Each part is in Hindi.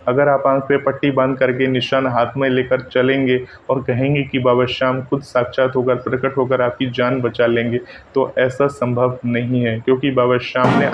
अगर आप आंख पे पट्टी बांध करके निशान हाथ में लेकर चलेंगे और कहेंगे कि बाबा श्याम खुद साक्षात होकर प्रकट होकर आपकी जान बचा लेंगे, तो ऐसा संभव नहीं है, क्योंकि बाबा श्याम ने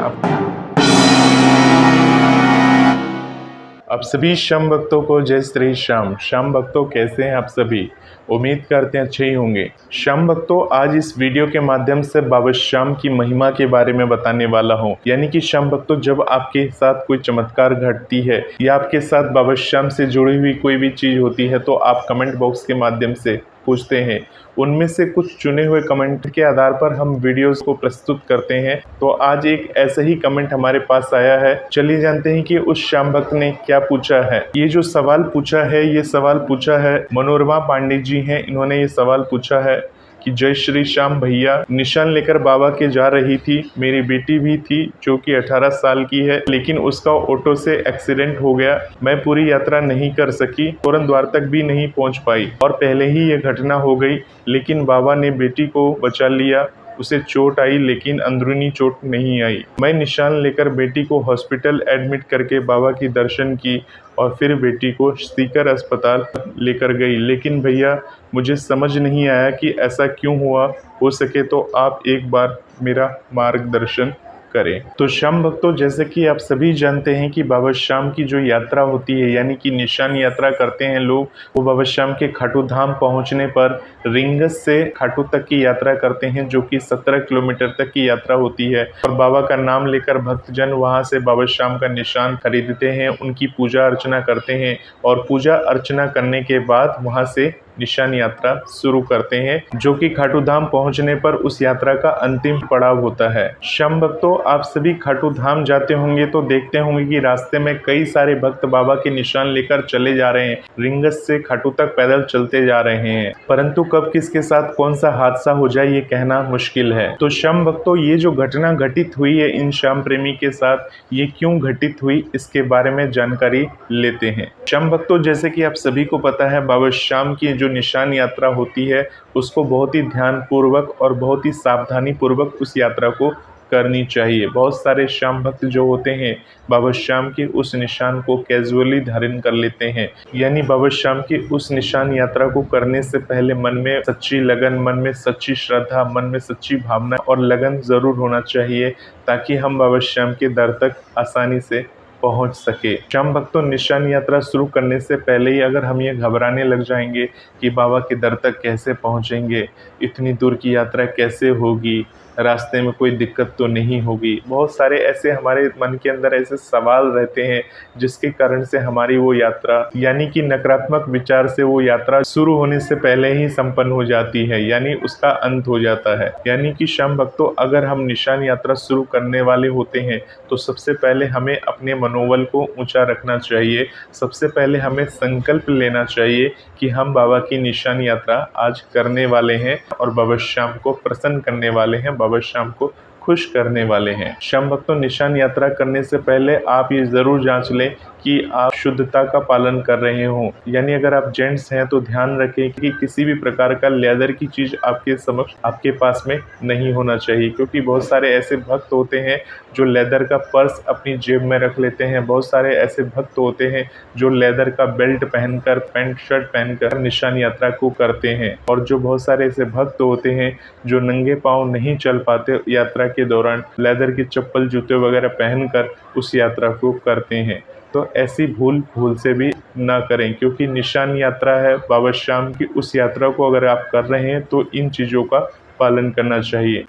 आप सभी श्याम भक्तों को जय श्री श्याम। श्याम भक्तों, कैसे हैं आप सभी? उम्मीद करते हैं अच्छे ही होंगे। श्याम भक्तों, आज इस वीडियो के माध्यम से बाबा श्याम की महिमा के बारे में बताने वाला हूं। यानी कि श्याम भक्तों, जब आपके साथ कोई चमत्कार घटती है या आपके साथ बाबा श्याम से जुड़ी हुई कोई भी चीज होती है, तो आप कमेंट बॉक्स के माध्यम से पूछते हैं। उनमें से कुछ चुने हुए कमेंट के आधार पर हम वीडियोस को प्रस्तुत करते हैं। तो आज एक ऐसा ही कमेंट हमारे पास आया है। चलिए जानते हैं कि उस श्याम भक्त ने क्या पूछा है। ये जो सवाल पूछा है, ये सवाल पूछा है मनोरमा पांडे जी हैं। इन्होंने ये सवाल पूछा है कि जय श्री श्याम भैया, निशान लेकर बाबा के जा रही थी। मेरी बेटी भी थी जो कि 18 साल की है, लेकिन उसका ऑटो से एक्सीडेंट हो गया। मैं पूरी यात्रा नहीं कर सकी, फौरन द्वार तक भी नहीं पहुंच पाई और पहले ही ये घटना हो गई। लेकिन बाबा ने बेटी को बचा लिया। उसे चोट आई लेकिन अंदरूनी चोट नहीं आई। मैं निशान लेकर बेटी को हॉस्पिटल एडमिट करके बाबा की दर्शन की और फिर बेटी को सीकर अस्पताल लेकर गई। लेकिन भैया, मुझे समझ नहीं आया कि ऐसा क्यों हुआ। हो सके तो आप एक बार मेरा मार्गदर्शन करें। तो श्याम भक्तों, जैसे कि आप सभी जानते हैं कि बाबा श्याम की जो यात्रा होती है, यानी कि निशान यात्रा करते हैं लोग, वो बाबा श्याम के खाटू धाम पहुंचने पर रिंगस से खाटू तक की यात्रा करते हैं, जो कि 17 किलोमीटर तक की यात्रा होती है। और बाबा का नाम लेकर भक्तजन वहां से बाबा श्याम का निशान खरीदते हैं, उनकी पूजा अर्चना करते हैं और पूजा अर्चना करने के बाद वहां से निशान यात्रा शुरू करते हैं, जो कि खाटू धाम पहुंचने पर उस यात्रा का अंतिम पड़ाव होता है। श्याम भक्तों, आप सभी खाटू धाम जाते होंगे तो देखते होंगे कि रास्ते में कई सारे भक्त बाबा के निशान लेकर चले जा रहे हैं, रिंगस से खाटू तक पैदल चलते जा रहे हैं। परंतु कब किसके साथ कौन सा हादसा हो जाए ये कहना मुश्किल है। तो श्याम भक्तों, ये जो घटना घटित हुई है इन श्याम प्रेमी के साथ, ये क्यों घटित हुई, इसके बारे में जानकारी लेते हैं। श्याम भक्तों, जैसे कि आप सभी को पता है, बाबा श्याम की जो निशान यात्रा होती है उसको बहुत ही ध्यान पूर्वक और बहुत ही सावधानी पूर्वक उस यात्रा को करनी चाहिए। बहुत सारे श्याम भक्त जो होते हैं बाबा श्याम के उस निशान को कैजुअली धारण कर लेते हैं। यानी बाबा श्याम की उस निशान यात्रा को करने से पहले मन में सच्ची लगन, मन में सच्ची श्रद्धा, मन में सच्ची भावना और लगन जरूर होना चाहिए, ताकि हम बाबा श्याम के दर तक आसानी से पहुंच सके। श्याम भक्तों, निशान यात्रा शुरू करने से पहले ही अगर हम ये घबराने लग जाएंगे कि बाबा के दर तक कैसे पहुंचेंगे, इतनी दूर की यात्रा कैसे होगी, रास्ते में कोई दिक्कत तो नहीं होगी, बहुत सारे ऐसे हमारे मन के अंदर ऐसे सवाल रहते हैं, जिसके कारण से हमारी वो यात्रा, यानी कि नकारात्मक विचार से वो यात्रा शुरू होने से पहले ही संपन्न हो जाती है, यानी उसका अंत हो जाता है। यानी कि श्याम भक्तों, अगर हम निशान यात्रा शुरू करने वाले होते हैं तो सबसे पहले हमें अपने मनोबल को ऊंचा रखना चाहिए। सबसे पहले हमें संकल्प लेना चाहिए कि हम बाबा की निशान यात्रा आज करने वाले हैं और बाबा श्याम को प्रसन्न करने वाले हैं, बाबा श्याम को खुश करने वाले हैं। श्याम भक्तों, निशान यात्रा करने से पहले आप ये जरूर जांच लें कि आप शुद्धता का पालन कर रहे हों। यानी अगर आप जेंट्स हैं तो ध्यान रखें कि किसी भी प्रकार का लेदर की चीज आपके समक्ष, आपके पास में नहीं होना चाहिए, क्योंकि बहुत सारे ऐसे भक्त होते हैं जो लेदर का पर्स अपनी जेब में रख लेते हैं। बहुत सारे ऐसे भक्त होते हैं जो लेदर का बेल्ट पहनकर, पैंट शर्ट पहनकर निशान यात्रा को करते हैं। और जो बहुत सारे ऐसे भक्त होते हैं जो नंगे पांव नहीं चल पाते यात्रा के दौरान, लेदर के चप्पल जूते वगैरह पहनकर उस यात्रा को करते हैं। तो ऐसी भूल से भी ना करें, क्योंकि निशान यात्रा है बाबा श्याम की। उस यात्रा को अगर आप कर रहे हैं तो इन चीज़ों का पालन करना चाहिए।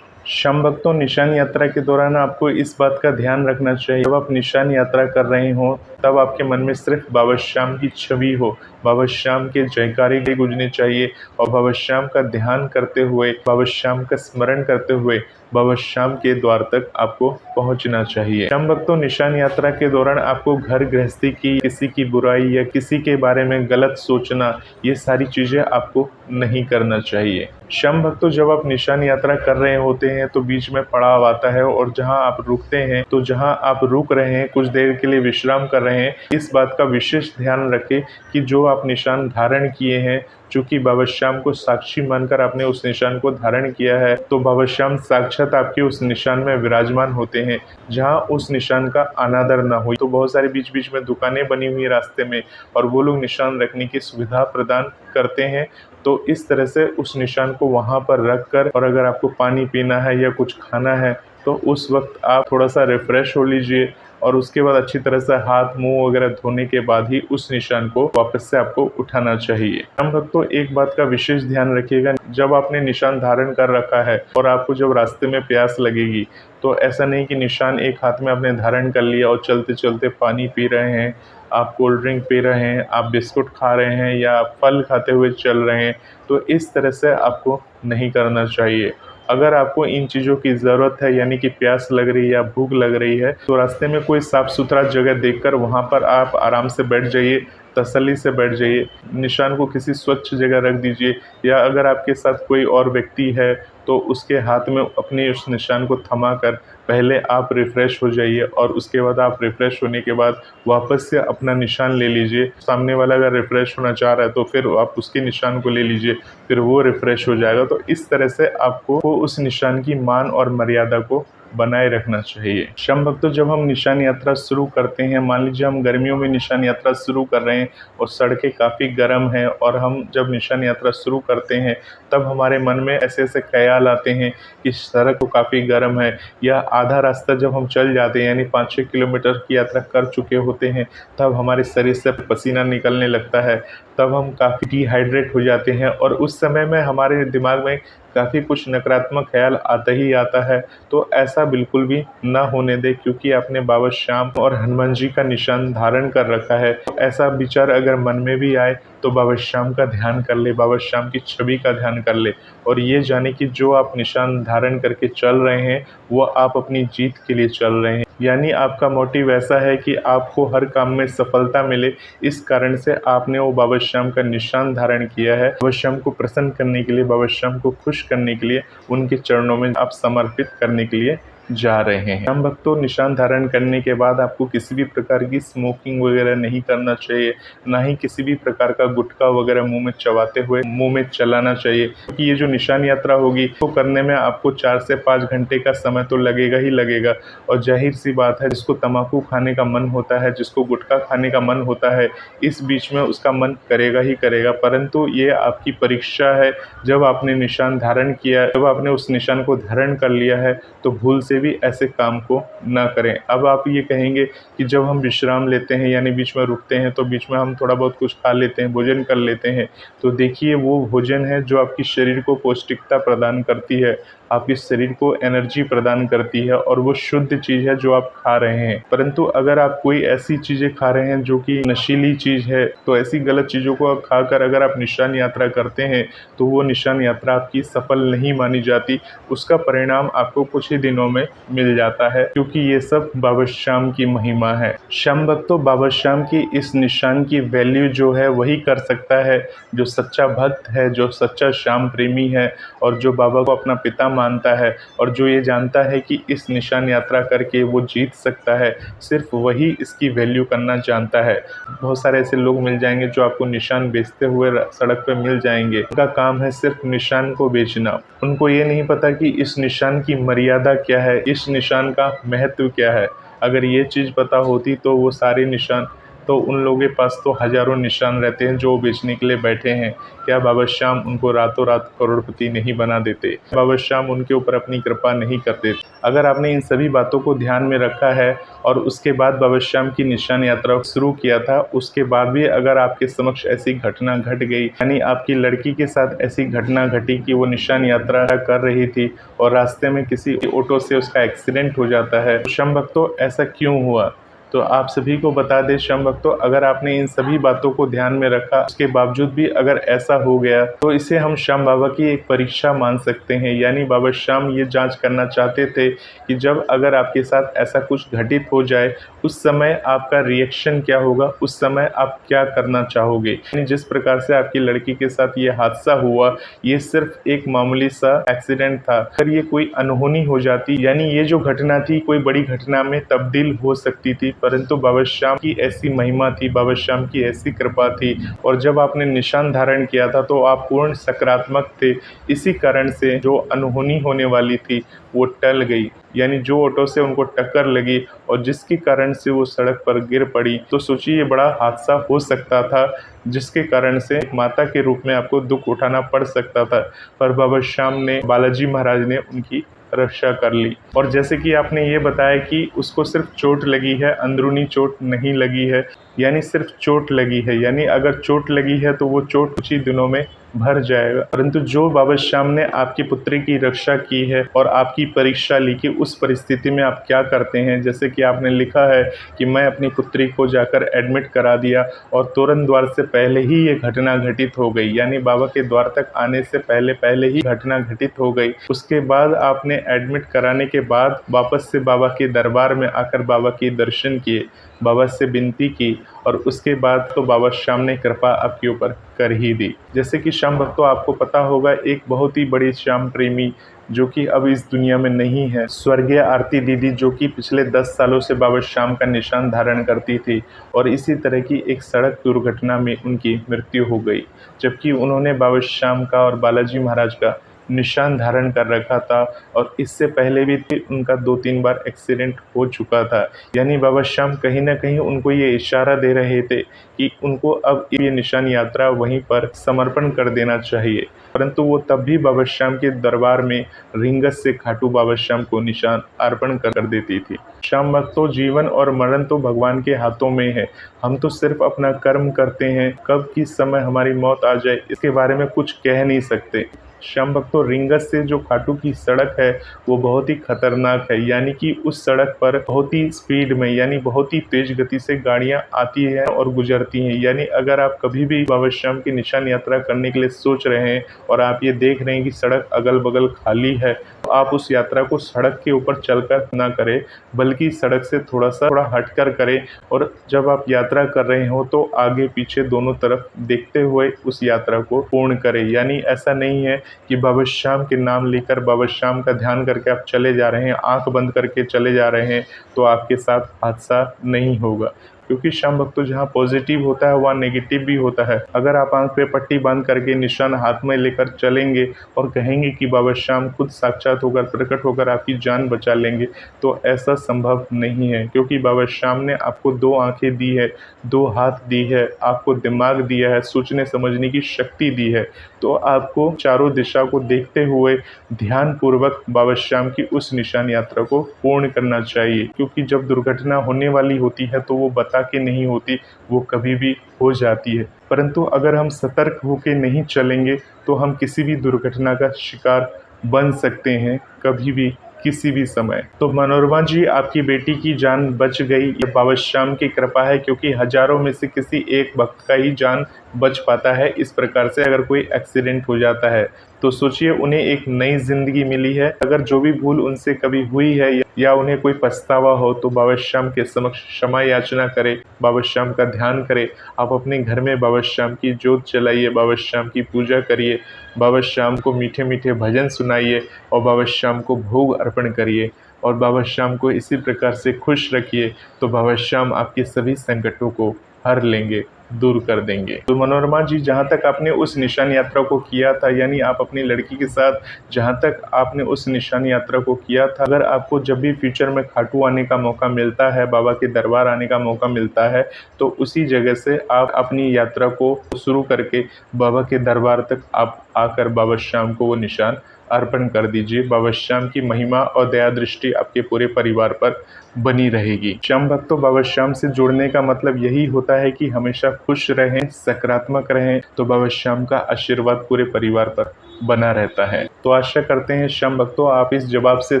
श्याम भक्तों, निशान यात्रा के दौरान आपको इस बात का ध्यान रखना चाहिए, जब आप निशान यात्रा कर रहे हो तब आपके मन में सिर्फ बाबा श्याम की छवि हो, बाबा श्याम के जयकारे गूंजने चाहिए और बाबा श्याम का ध्यान करते हुए, बाबा श्याम का स्मरण करते हुए बाबा श्याम के द्वार तक आपको पहुंचना चाहिए। श्याम भक्तों, निशान यात्रा के दौरान आपको घर गृहस्थी की, किसी की बुराई या किसी के बारे में गलत सोचना, ये सारी चीजें आपको नहीं करना चाहिए। श्याम भक्तों, जब आप निशान यात्रा कर रहे होते हैं तो बीच में पड़ाव आता है और जहां आप रुकते हैं, तो जहां आप रुक रहे हैं कुछ देर के लिए विश्राम कर रहे रहे हैं, इस बात का विशेष ध्यान रखें कि जो आप निशान धारण किए हैं, चूँकि बाबा श्याम को साक्षी मानकर आपने उस निशान को धारण किया है, तो बाबा श्याम साक्षात आपके उस निशान में विराजमान होते हैं, जहाँ उस निशान का अनादर ना हो। तो बहुत सारे बीच-बीच में दुकानें बनी हुई हैं रास्ते में और वो लोग निशान रखने की सुविधा प्रदान करते हैं। तो इस तरह से उस निशान को वहाँ पर रख कर, और अगर आपको पानी पीना है या कुछ खाना है, तो उस वक्त आप थोड़ा-सा रिफ्रेश हो लीजिए और उसके बाद अच्छी तरह से हाथ मुँह वगैरह धोने के बाद ही उस निशान को वापस से आपको उठाना चाहिए। हम भक्तों, एक बात का विशेष ध्यान रखिएगा, जब आपने निशान धारण कर रखा है और आपको जब रास्ते में प्यास लगेगी, तो ऐसा नहीं कि निशान एक हाथ में आपने धारण कर लिया और चलते-चलते पानी पी रहे हैं, आप कोल्ड ड्रिंक पी रहे हैं, आप बिस्कुट खा रहे हैं या आप फल खाते हुए चल रहे हैं, तो इस तरह से आपको नहीं करना चाहिए। अगर आपको इन चीज़ों की ज़रूरत है, यानी कि प्यास लग रही है या भूख लग रही है, तो रास्ते में कोई साफ़-सुथरा जगह देखकर वहाँ पर आप आराम से बैठ जाइए, तसल्ली से बैठ जाइए। निशान को किसी स्वच्छ जगह रख दीजिए, या अगर आपके साथ कोई और व्यक्ति है, तो उसके हाथ में अपने उस निशान को थमाकर पहले आप रिफ़्रेश हो जाइए और उसके बाद आप रिफ़्रेश होने के बाद वापस से अपना निशान ले लीजिए। सामने वाला अगर रिफ़्रेश होना चाह रहा है, तो फिर आप उसके निशान को ले लीजिए, फिर वो रिफ़्रेश हो जाएगा। तो इस तरह से आपको उस निशान की मान और मर्यादा को बनाए रखना चाहिए। श्याम भक्तों, जब हम निशान यात्रा शुरू करते हैं, मान लीजिए हम गर्मियों में निशान यात्रा शुरू कर रहे हैं और सड़कें काफ़ी गर्म हैं, और हम जब निशान यात्रा शुरू करते हैं, तब हमारे मन में ऐसे-ऐसे ख़्याल आते हैं कि सड़क तो काफ़ी गर्म है, या आधा रास्ता जब हम चल जाते हैं, यानी 5-6 किलोमीटर की यात्रा कर चुके होते हैं, तब हमारे शरीर से पसीना निकलने लगता है, तब हम काफ़ी डिहाइड्रेट हो जाते हैं और उस समय में हमारे दिमाग में काफ़ी कुछ नकारात्मक ख़्याल आता ही आता है। तो ऐसा बिल्कुल भी ना होने दें, क्योंकि आपने बाबा श्याम और हनुमान जी का निशान धारण कर रखा है। ऐसा विचार अगर मन में भी आए, तो बाबा श्याम का ध्यान कर ले, बाबा श्याम की छवि का ध्यान कर ले, और ये जाने कि जो आप निशान धारण करके चल रहे हैं, वो आप अपनी जीत के लिए चल रहे हैं। यानी आपका मोटिव ऐसा है कि आपको हर काम में सफलता मिले, इस कारण से आपने वो बाबा श्याम का निशान धारण किया है। बाबा श्याम को प्रसन्न करने के लिए, बाबा श्याम को खुश करने के लिए, उनके चरणों में आप समर्पित करने के लिए जा रहे हैं। हम भक्तों, निशान धारण करने के बाद आपको किसी भी प्रकार की स्मोकिंग वगैरह नहीं करना चाहिए, ना ही किसी भी प्रकार का गुटखा वगैरह मुंह में चबाते हुए मुंह में चलाना चाहिए, क्योंकि ये जो निशान यात्रा होगी तो करने में आपको 4 से 5 घंटे का समय तो लगेगा ही लगेगा। और जाहिर सी बात है, जिसको तम्बाकू खाने का मन होता है, जिसको गुटखा खाने का मन होता है, इस बीच में उसका मन करेगा ही करेगा। परंतु ये आपकी परीक्षा है, जब आपने निशान धारण किया, जब आपने उस निशान को धारण कर लिया है, तो भूल से भी ऐसे काम को ना करें। अब आप ये कहेंगे कि जब हम विश्राम लेते हैं, यानी बीच में रुकते हैं, तो बीच में हम थोड़ा बहुत कुछ खा लेते हैं, भोजन कर लेते हैं, तो देखिए वो भोजन है जो आपकी शरीर को पौष्टिकता प्रदान करती है, आपके शरीर को एनर्जी प्रदान करती है, और वो शुद्ध चीज़ है जो आप खा रहे हैं। परंतु अगर आप कोई ऐसी चीज़ें खा रहे हैं जो कि नशीली चीज़ है, तो ऐसी गलत चीज़ों को खाकर अगर आप निशान यात्रा करते हैं, तो वो निशान यात्रा आपकी सफल नहीं मानी जाती। उसका परिणाम आपको कुछ ही दिनों में मिल जाता है, क्योंकि ये सब बाबा श्याम की महिमा है। श्याम भक्तों, बाबा श्याम की इस निशान की वैल्यू जो है वही कर सकता है जो सच्चा भक्त है, जो सच्चा श्याम प्रेमी है, और जो बाबा को अपना पिता मानता है, और जो ये जानता है कि इस निशान यात्रा करके वो जीत सकता है, सिर्फ वही इसकी वैल्यू करना जानता है। बहुत सारे ऐसे लोग मिल जाएंगे जो आपको निशान बेचते हुए सड़क पर मिल जाएंगे, उनका काम है सिर्फ निशान को बेचना। उनको ये नहीं पता कि इस निशान की मर्यादा क्या है, इस निशान का महत्व क्या है। अगर ये चीज़ पता होती, तो वो सारे निशान, तो उन लोगों के पास तो हज़ारों निशान रहते हैं जो बेचने के लिए बैठे हैं। क्या बाबा श्याम उनको रातों रात करोड़पति नहीं बना देते? बाबा श्याम उनके ऊपर अपनी कृपा नहीं करते? अगर आपने इन सभी बातों को ध्यान में रखा है और उसके बाद बाबा श्याम की निशान यात्रा शुरू किया था, उसके बाद भी अगर आपके समक्ष ऐसी घटना घट गई, यानी आपकी लड़की के साथ ऐसी घटना घटी कि वो निशान यात्रा कर रही थी और रास्ते में किसी ऑटो से उसका एक्सीडेंट हो जाता है, श्याम भक्तों ऐसा क्यों हुआ? तो आप सभी को बता दें श्याम भक्तों, अगर आपने इन सभी बातों को ध्यान में रखा, उसके बावजूद भी अगर ऐसा हो गया, तो इसे हम श्याम बाबा की एक परीक्षा मान सकते हैं। यानी बाबा श्याम ये जांच करना चाहते थे कि जब अगर आपके साथ ऐसा कुछ घटित हो जाए, उस समय आपका रिएक्शन क्या होगा, उस समय आप क्या करना चाहोगे। यानी जिस प्रकार से आपकी लड़की के साथ ये हादसा हुआ, ये सिर्फ एक मामूली सा एक्सीडेंट था। अगर ये कोई अनहोनी हो जाती, यानी ये जो घटना थी कोई बड़ी घटना में तब्दील हो सकती थी, परंतु बाबा श्याम की ऐसी महिमा थी, बाबा श्याम की ऐसी कृपा थी, और जब आपने निशान धारण किया था तो आप पूर्ण सकारात्मक थे। इसी कारण से जो अनहोनी होने वाली थी वो टल गई, यानी जो ऑटो से उनको टक्कर लगी और जिसके कारण से वो सड़क पर गिर पड़ी, तो सोचिए ये बड़ा हादसा हो सकता था, जिसके कारण से एक माता के रूप में आपको दुख उठाना पड़ सकता था। पर बाबा श्याम ने, बालाजी महाराज ने उनकी रक्षा कर ली। और जैसे कि आपने ये बताया कि उसको सिर्फ चोट लगी है, अंदरूनी चोट नहीं लगी है, यानी सिर्फ चोट लगी है, यानी अगर चोट लगी है तो वो चोट कुछ ही दिनों में भर जाएगा। परंतु जो बाबा श्याम ने आपकी पुत्री की रक्षा की है और आपकी परीक्षा ली कि उस परिस्थिति में आप क्या करते हैं, जैसे कि आपने लिखा है कि मैं अपनी पुत्री को जाकर एडमिट करा दिया और तोरण द्वार से पहले ही ये घटना घटित हो गई, यानी बाबा के द्वार तक आने से पहले ही घटना घटित हो गई। उसके बाद आपने एडमिट कराने के बाद वापस से बाबा के दरबार में आकर बाबा के दर्शन किए, बाबा से विनती की, और उसके बाद तो बाबा श्याम ने कृपा आपके ऊपर कर ही दी। जैसे कि श्याम भक्तों, आपको पता होगा एक बहुत ही बड़ी श्याम प्रेमी जो कि अब इस दुनिया में नहीं है, स्वर्गीय आरती दीदी, जो कि पिछले 10 सालों से बाबा श्याम का निशान धारण करती थी, और इसी तरह की एक सड़क दुर्घटना में उनकी मृत्यु हो गई, जबकि उन्होंने बाबा श्याम का और बालाजी महाराज का निशान धारण कर रखा था, और इससे पहले भी उनका 2-3 बार एक्सीडेंट हो चुका था। यानी बाबा श्याम कहीं ना कहीं उनको ये इशारा दे रहे थे कि उनको अब ये निशान यात्रा वहीं पर समर्पण कर देना चाहिए, परंतु वो तब भी बाबा श्याम के दरबार में रिंगत से खाटू बाबा श्याम को निशान अर्पण कर देती थी। श्याम भक्तों, जीवन और मरण तो भगवान के हाथों में है, हम तो सिर्फ अपना कर्म करते हैं, कब किस समय हमारी मौत आ जाए इसके बारे में कुछ कह नहीं सकते। श्याम भक्तों, रिंगत से जो खाटू की सड़क है वो बहुत ही खतरनाक है, यानी कि उस सड़क पर बहुत ही स्पीड में, यानी बहुत ही तेज गति से गाड़ियां आती हैं और गुजरती हैं। यानी अगर आप कभी भी बाबा श्याम की निशान यात्रा करने के लिए सोच रहे हैं और आप ये देख रहे हैं कि सड़क अगल बगल खाली है, तो आप उस यात्रा को सड़क के ऊपर चलकर ना करें, बल्कि सड़क से थोड़ा हटकर करें, और जब आप यात्रा कर रहे हो तो आगे पीछे दोनों तरफ देखते हुए उस यात्रा को पूर्ण करें। यानी ऐसा नहीं है कि बाबा श्याम के नाम लेकर, बाबा श्याम का ध्यान करके आप चले जा रहे हैं, आंख बंद करके चले जा रहे हैं, तो आपके साथ हादसा नहीं होगा। क्योंकि श्याम भक्तों, जहाँ पॉजिटिव होता है वहाँ नेगेटिव भी होता है। अगर आप आंख पे पट्टी बांध करके निशान हाथ में लेकर चलेंगे और कहेंगे कि बाबा श्याम खुद साक्षात होकर, प्रकट होकर आपकी जान बचा लेंगे, तो ऐसा संभव नहीं है। क्योंकि बाबा श्याम ने आपको 2 आंखें दी है, 2 हाथ दी है, आपको दिमाग दिया है, सोचने समझने की शक्ति दी है, तो आपको चारों दिशा को देखते हुए ध्यान पूर्वक बाबा श्याम की उस निशान यात्रा को पूर्ण करना चाहिए। क्योंकि जब दुर्घटना होने वाली होती है तो वो बता के नहीं होती, वो कभी भी हो जाती है। परंतु अगर हम सतर्क होकर नहीं चलेंगे तो हम किसी भी दुर्घटना का शिकार बन सकते हैं, कभी भी, किसी भी समय। तो मनोरमा जी, आपकी बेटी की जान बच गई, ये बाबा श्याम की कृपा है, क्योंकि हजारों में से किसी एक भक्त का ही जान बच पाता है। इस प्रकार से अगर कोई एक्सीडेंट हो जाता है तो सोचिए उन्हें एक नई जिंदगी मिली है। अगर जो भी भूल उनसे कभी हुई है या उन्हें कोई पछतावा हो तो बाबा श्याम के समक्ष क्षमा याचना करें, बाबा श्याम का ध्यान करें। आप अपने घर में बाबा श्याम की जोत जलाइए, बाबा श्याम की पूजा करिए, बाबा श्याम को मीठे मीठे भजन सुनाइए और बाबा श्याम को भोग अर्पण करिए, और बाबा श्याम को इसी प्रकार से खुश रखिए, तो बाबा श्याम आपके सभी संकटों को हर लेंगे, दूर कर देंगे। तो मनोरमा जी, जहाँ तक आपने उस निशान यात्रा को किया था, यानी आप अपनी लड़की के साथ जहाँ तक आपने उस निशान यात्रा को किया था, अगर आपको जब भी फ्यूचर में खाटू आने का मौका मिलता है, बाबा के दरबार आने का मौका मिलता है, तो उसी जगह से आप अपनी यात्रा को शुरू करके बाबा के दरबार तक आप आकर बाबा श्याम को वो निशान अर्पण कर दीजिए। बाबा श्याम की महिमा और दया दृष्टि आपके पूरे परिवार पर बनी रहेगी। श्याम भक्तों, बाबा श्याम से जुड़ने का मतलब यही होता है कि हमेशा खुश रहें, सकारात्मक रहें, तो बाबा श्याम का आशीर्वाद पूरे परिवार पर बना रहता है। तो आशा करते हैं श्याम भक्तों आप इस जवाब से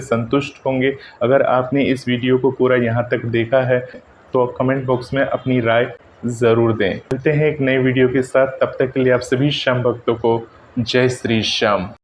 संतुष्ट होंगे। अगर आपने इस वीडियो को पूरा यहाँ तक देखा है तो कमेंट बॉक्स में अपनी राय ज़रूर दें। मिलते हैं एक नए वीडियो के साथ, तब तक के लिए आप सभी श्याम भक्तों को जय श्री श्याम।